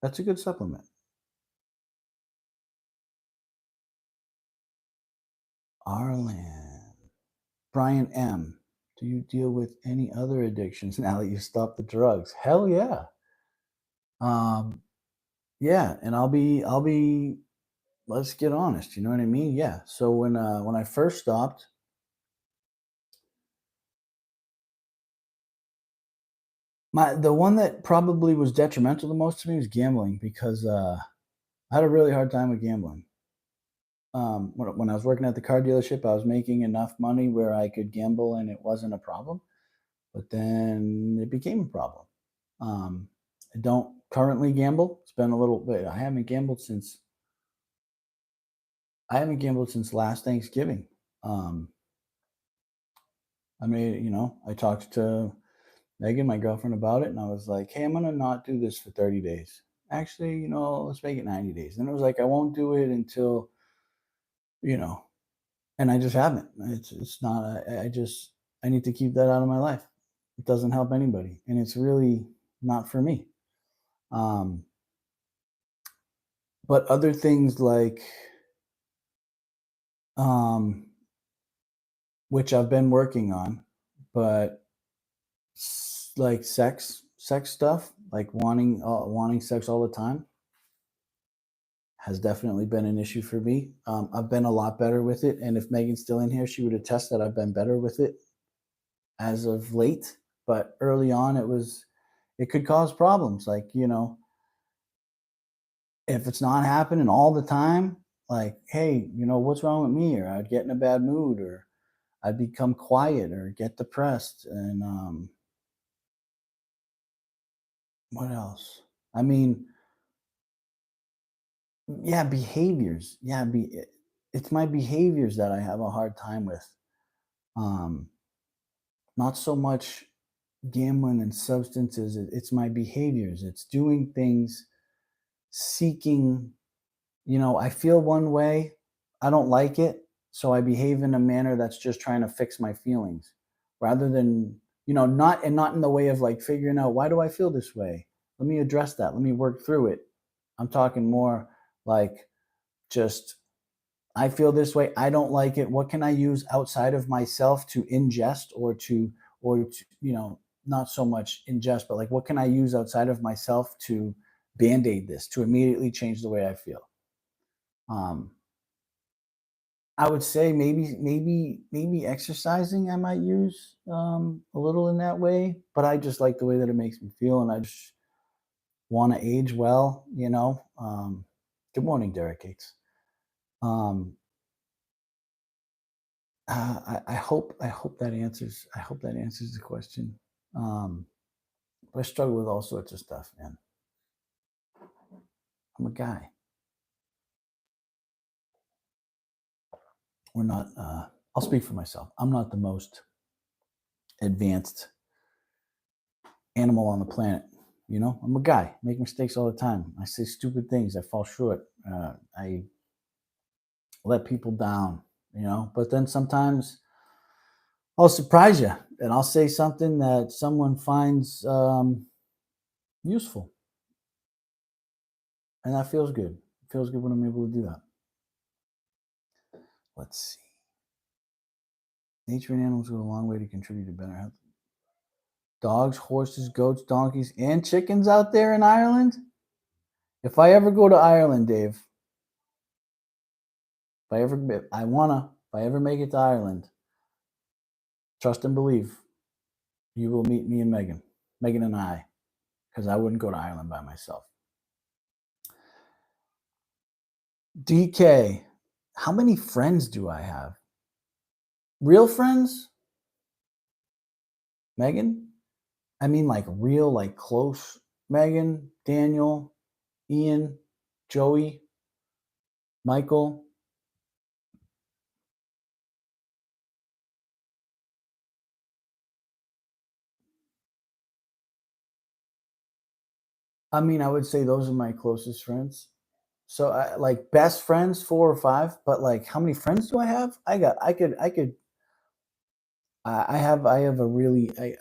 That's a good supplement. Arlan. Brian M. Do you deal with any other addictions now that you stopped the drugs? Hell yeah. Um, yeah, and I'll be let's get honest, you know what I mean? Yeah. So when I first stopped, the one that probably was detrimental the most to me was gambling because I had a really hard time with gambling. When I was working at the car dealership, I was making enough money where I could gamble and it wasn't a problem. But then it became a problem. Um, I don't currently gamble. It's been a little bit. I haven't gambled since last Thanksgiving. Um, I talked to Megan, my girlfriend, about it, and I was like, "Hey, I'm gonna not do this for 30 days. Actually, let's make it 90 days." And it was like, I won't do it until, you know, and I just haven't. It's not. I need to keep that out of my life. It doesn't help anybody, and it's really not for me. Um, but other things like, um, which I've been working on, but like sex stuff, like wanting sex all the time, has definitely been an issue for me. I've been a lot better with it, and if Megan's still in here, she would attest that I've been better with it as of late. But early on, it could cause problems. Like, if it's not happening all the time, like, hey, what's wrong with me? Or I'd get in a bad mood, or I'd become quiet or get depressed. And what else? I mean, yeah, behaviors. Yeah, it's my behaviors that I have a hard time with. Um, Not so much gambling and substances. It's my behaviors. It's doing things, seeking. I feel one way, I don't like it, so I behave in a manner that's just trying to fix my feelings, rather than, not in the way of like figuring out, why do I feel this way? Let me address that. Let me work through it. I'm talking more like, just, I feel this way. I don't like it. What can I use outside of myself to ingest, or to, not so much ingest, but like, what can I use outside of myself to band aid this, to immediately change the way I feel? Um, I would say maybe exercising I might use, a little in that way, but I just like the way that it makes me feel, and I just wanna age well, you know? Good morning, Derek Gates. Um, I hope that answers the question. Um, but I struggle with all sorts of stuff, man. I'm a guy. We're not, I'll speak for myself. I'm not the most advanced animal on the planet. I'm a guy. Make mistakes all the time. I say stupid things. I fall short. I let people down. But then sometimes I'll surprise you, and I'll say something that someone finds useful, and that feels good. It feels good when I'm able to do that. Let's see. Nature and animals go a long way to contribute to better health. Dogs, horses, goats, donkeys, and chickens out there in Ireland. If I ever go to Ireland, Dave, if I ever make it to Ireland, trust and believe, you will meet me and Megan and I, because I wouldn't go to Ireland by myself. DK, how many friends do I have? Real friends, Megan? I mean, like real, like close Megan, Daniel, Ian, Joey, Michael. I mean, I would say those are my closest friends. So, like best friends, 4 or 5. But like, how many friends do I have? I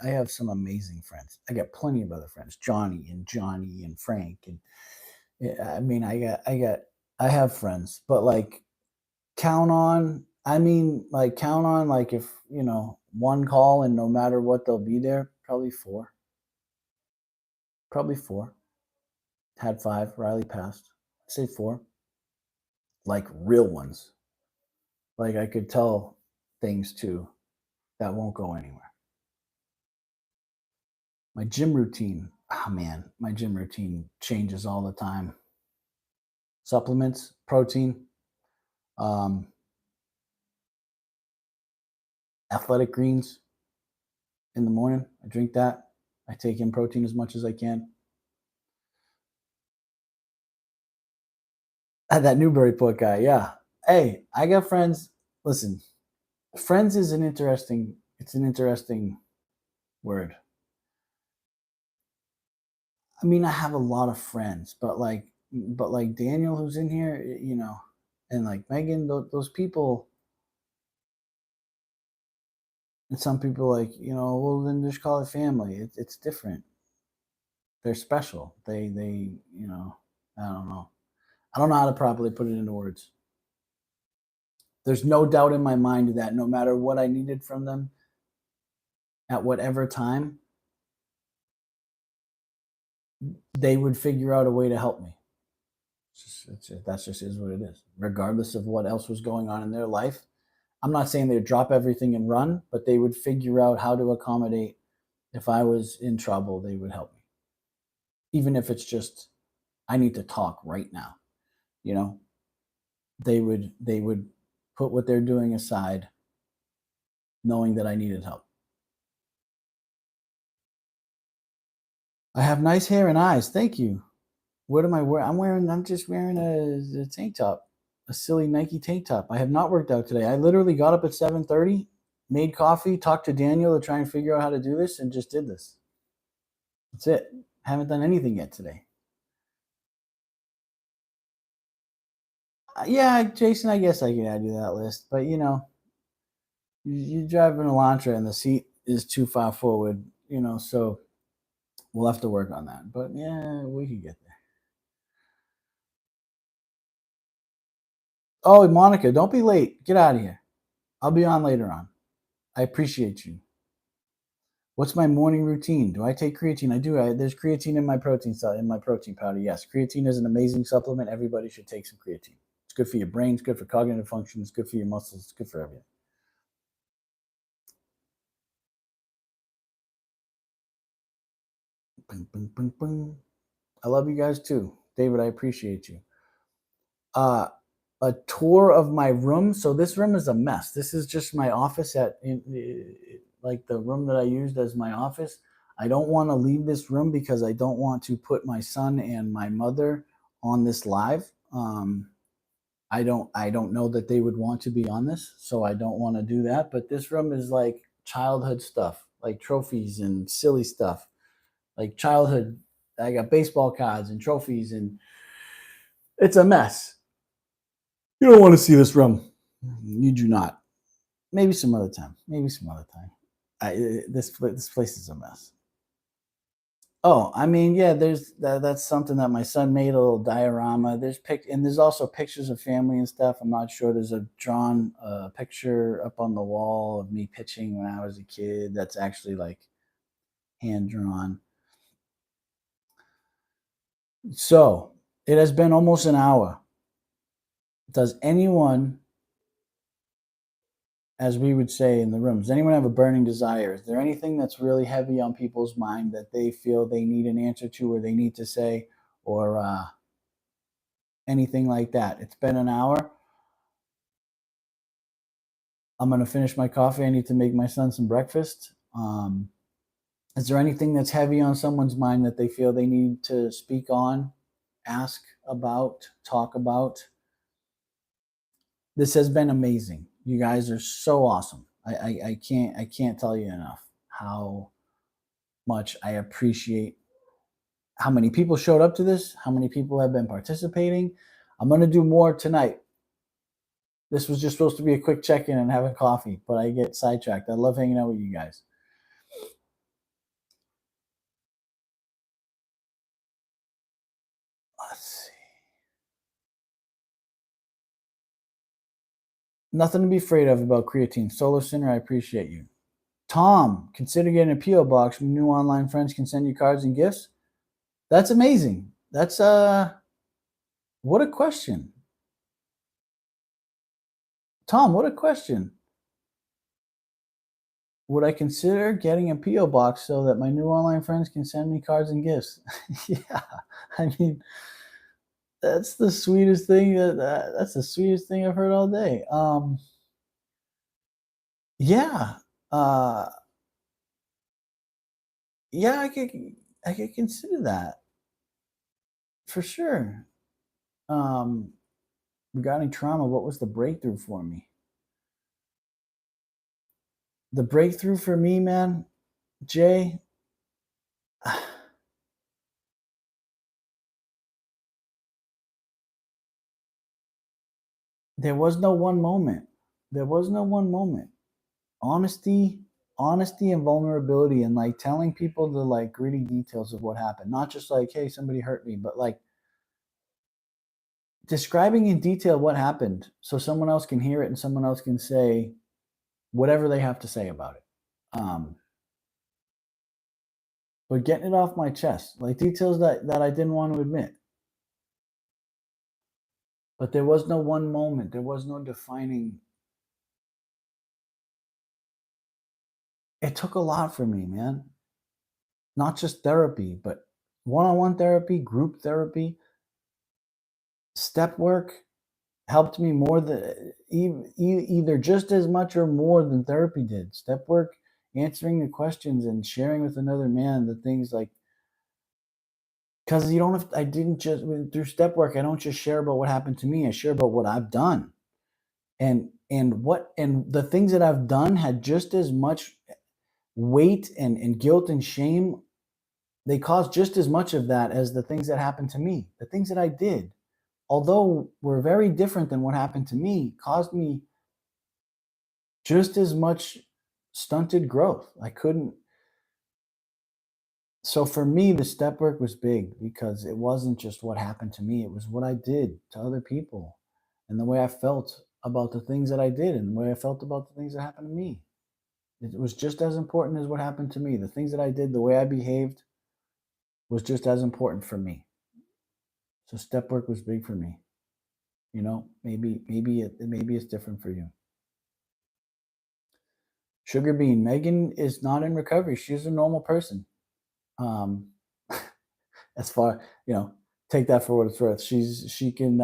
have some amazing friends. I got plenty of other friends, Johnny and Frank, and yeah, I mean, I have friends, but like, count on, like, if, one call and no matter what, they'll be there, probably 4. Probably 4. Had 5, Riley passed. I'd say 4. Like real ones. Like I could tell things to, that won't go anywhere. My gym routine. Oh man, my gym routine changes all the time. Supplements, protein, um, athletic greens in the morning. I drink that. I take in protein as much as I can. That Newburyport guy, yeah. Hey, I got friends. Listen, friends is an interesting. It's an interesting word. I mean, I have a lot of friends, but like Daniel, who's in here, and like Megan, those people, and some people, like, well, then just call it family. It's different. They're special. I don't know. I don't know how to properly put it into words. There's no doubt in my mind that no matter what I needed from them at whatever time, they would figure out a way to help me. That's just is what it is. Regardless of what else was going on in their life, I'm not saying they'd drop everything and run, but they would figure out how to accommodate. If I was in trouble, they would help me, even if it's just, I need to talk right now. You know, they would put what they're doing aside, knowing that I needed help. I have nice hair and eyes. Thank you. What am I wearing? I'm just wearing a tank top, a silly Nike tank top. I have not worked out today. I literally got up at 7:30, made coffee, talked to Daniel to try and figure out how to do this, and just did this. That's it. Haven't done anything yet today. Yeah, Jason, I guess I can add you to that list. But you drive an Elantra and the seat is too far forward, so we'll have to work on that. But yeah, we can get there. Oh, Monica, don't be late. Get out of here. I'll be on later on. I appreciate you. What's my morning routine? Do I take creatine? I do. There's creatine in my protein powder. Yes, creatine is an amazing supplement. Everybody should take some creatine. It's good for your brain. It's good for cognitive function. It's good for your muscles. It's good for everything. Boom, boom, boom, boom. I love you guys too, David. I appreciate you. Uh, a tour of my room. So this room is a mess. This is just my office like the room that I used as my office. I don't want to leave this room because I don't want to put my son and my mother on this live. I don't know that they would want to be on this, so I don't want to do that. But this room is like childhood stuff, like trophies and silly stuff, like childhood. I got baseball cards and trophies, and it's a mess. You don't want to see this room. You do not. Maybe some other time. Maybe some other time. This place is a mess. Oh, I mean, yeah. That's something that my son made, a little diorama. There's also pictures of family and stuff. I'm not sure. There's a drawn picture up on the wall of me pitching when I was a kid. That's actually like hand drawn. So it has been almost an hour. Does anyone, as we would say in the room, does anyone have a burning desire? Is there anything that's really heavy on people's mind that they feel they need an answer to, or they need to say, or anything like that? It's been an hour. I'm going to finish my coffee. I need to make my son some breakfast. Is there anything that's heavy on someone's mind that they feel they need to speak on, ask about, talk about? This has been amazing. You guys are so awesome. I can't tell you enough how much I appreciate how many people showed up to this, how many people have been participating. I'm going to do more tonight. This was just supposed to be a quick check-in and having coffee, but I get sidetracked. I love hanging out with you guys. Let's see. Nothing to be afraid of about creatine. Solar Sinner, I appreciate you. Tom, consider getting a P.O. box. New online friends can send you cards and gifts. That's amazing. That's what a question. Tom, what a question. Would I consider getting a P.O. box so that my new online friends can send me cards and gifts? Yeah, I mean, that's the sweetest thing that's the sweetest thing I've heard all day. Yeah, uh, yeah, I could consider that for sure. Um, Regarding trauma, what was the breakthrough for me? The breakthrough for me, man, Jay, there was no one moment. There was no one moment. Honesty, honesty and vulnerability, and like telling people the like gritty details of what happened. Not just like, hey, somebody hurt me, but like describing in detail what happened so someone else can hear it and someone else can say whatever they have to say about it. Um, but getting it off my chest, like details that I didn't want to admit. But there was no one moment. There was no defining. It took a lot for me, man. Not just therapy, but one-on-one therapy, group therapy, step work, helped me more than either just as much or more than therapy did. Step work, answering the questions and sharing with another man the things like, because you don't have, I didn't just through step work. I don't just share about what happened to me. I share about what I've done, and the things that I've done had just as much weight and guilt and shame. They caused just as much of that as the things that happened to me. The things that I did, although were very different than what happened to me, caused me just as much stunted growth. I couldn't. So for me, the step work was big because it wasn't just what happened to me, it was what I did to other people and the way I felt about the things that I did and the way I felt about the things that happened to me. It was just as important as what happened to me. The things that I did, the way I behaved was just as important for me. So step work was big for me. Maybe it's different for you. Sugar Bean, Megan is not in recovery. She's a normal person. Um, as far, take that for what it's worth. She can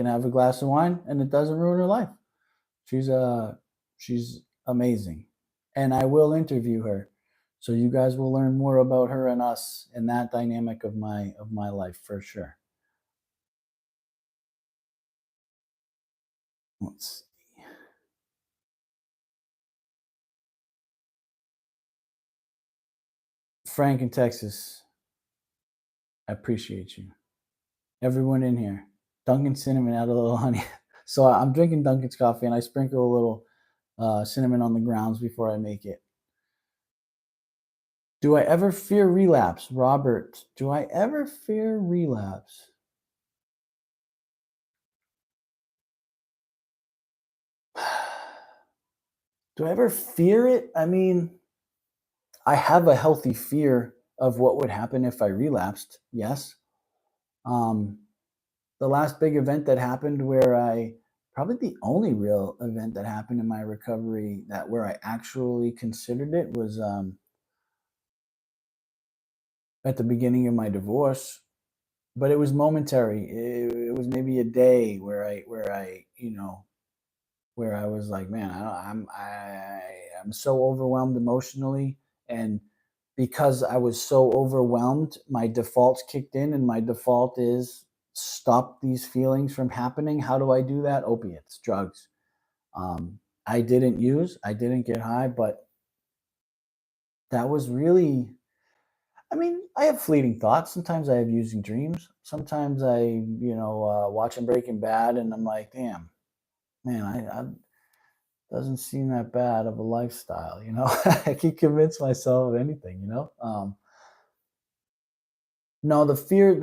have a glass of wine and it doesn't ruin her life. She's she's amazing. And I will interview her. So you guys will learn more about her and us and that dynamic of my life for sure. Let's see. Frank in Texas, I appreciate you. Everyone in here. Dunkin' cinnamon, add a little honey. So I'm drinking Dunkin's coffee and I sprinkle a little cinnamon on the grounds before I make it. Do I ever fear relapse? Robert, do I ever fear relapse? Do I ever fear it? I mean, I have a healthy fear of what would happen if I relapsed. Yes. Um, the last big event that happened where probably the only real event that happened in my recovery that where I actually considered it was at the beginning of my divorce, but it was momentary. It was maybe a day where I was like, man, I'm so overwhelmed emotionally, and because I was so overwhelmed, my defaults kicked in, and my default is stop these feelings from happening. How do I do that? Opiates, drugs. I didn't use, I didn't get high, but that was really. I mean, I have fleeting thoughts. Sometimes I have using dreams. Sometimes watching Breaking Bad, and I'm like, damn, man, I doesn't seem that bad of a lifestyle. I can convince myself of anything. No, the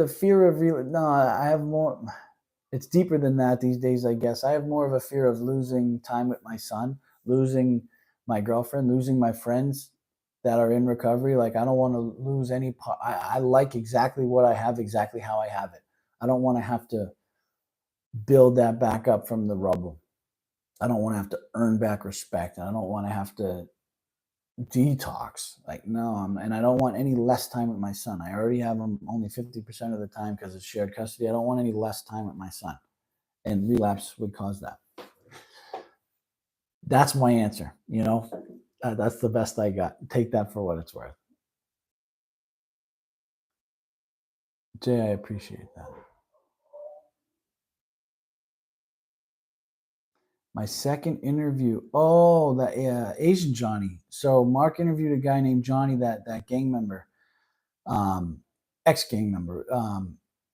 fear of real. No, I have more. It's deeper than that these days, I guess. I have more of a fear of losing time with my son, losing my girlfriend, losing my friends that are in recovery. Like I don't want to lose any part. I like exactly what I have, exactly how I have it. I don't want to have to build that back up from the rubble. I don't want to have to earn back respect. And I don't want to have to detox. Like, no, and I don't want any less time with my son. I already have him only 50% of the time because it's shared custody. I don't want any less time with my son. And relapse would cause that. That's my answer. That's the best I got. Take that for what it's worth. Jay, I appreciate that. My second interview. Oh, that Asian Johnny. So Mark interviewed a guy named Johnny, that gang member, um, ex gang member.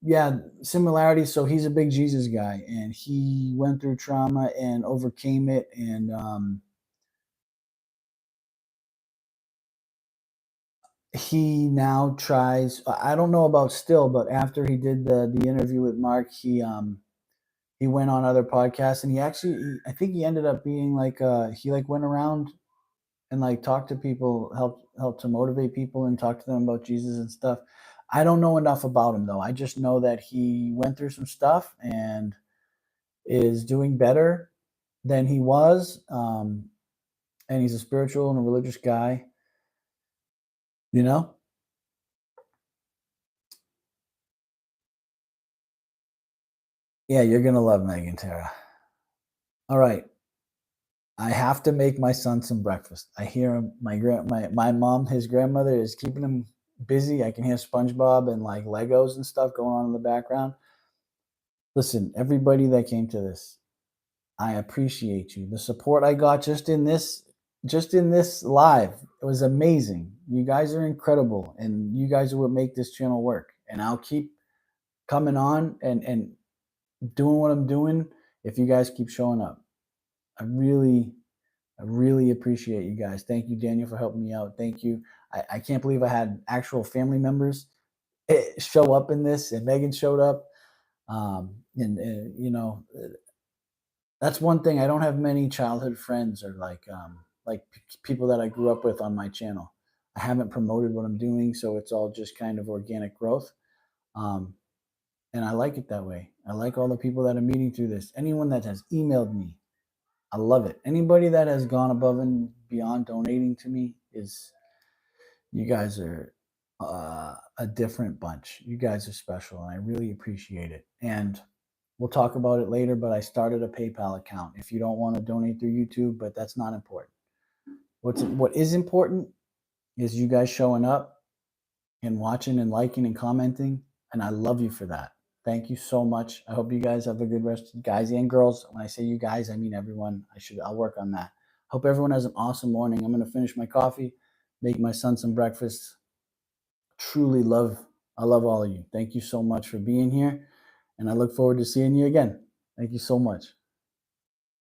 Yeah, similarities. So he's a big Jesus guy, and he went through trauma and overcame it, and he now tries. I don't know about still, but after he did the interview with Mark, he went on other podcasts, and I think he ended up being like he like went around and like talked to people, helped to motivate people and talk to them about Jesus and stuff. I don't know enough about him though. I just know that he went through some stuff and is doing better than he was. And he's a spiritual and a religious guy. You know, Yeah, you're gonna love Megan, Tara. All right. I have to make my son some breakfast. I hear him. My mom, his grandmother, is keeping him busy. I can hear SpongeBob and like Legos and stuff going on in the background. Listen, everybody that came to this, I appreciate you. The support I got just in this live, it was amazing. You guys are incredible, and you guys are what make this channel work. And I'll keep coming on and doing what I'm doing if you guys keep showing up. I really, I really appreciate you guys. Thank you, Daniel, for helping me out. Thank you. I can't believe I had actual family members show up in this, and Megan showed up. And you know, that's one thing. I don't have many childhood friends or like people that I grew up with on my channel. I haven't promoted what I'm doing, so it's all just kind of organic growth. Um, and I like it that way. I like all the people that I'm meeting through this. Anyone that has emailed me, I love it. Anybody that has gone above and beyond donating to me is you guys are a different bunch. You guys are special, and I really appreciate it. And we'll talk about it later, but I started a PayPal account. If you don't want to donate through YouTube, but that's not important. What is important is you guys showing up and watching and liking and commenting, and I love you for that. Thank you so much. I hope you guys have a good rest, guys and girls. When I say you guys, I mean everyone. I'll work on that. Hope everyone has an awesome morning. I'm gonna finish my coffee, make my son some breakfast. Truly love, I love all of you. Thank you so much for being here, and I look forward to seeing you again. Thank you so much.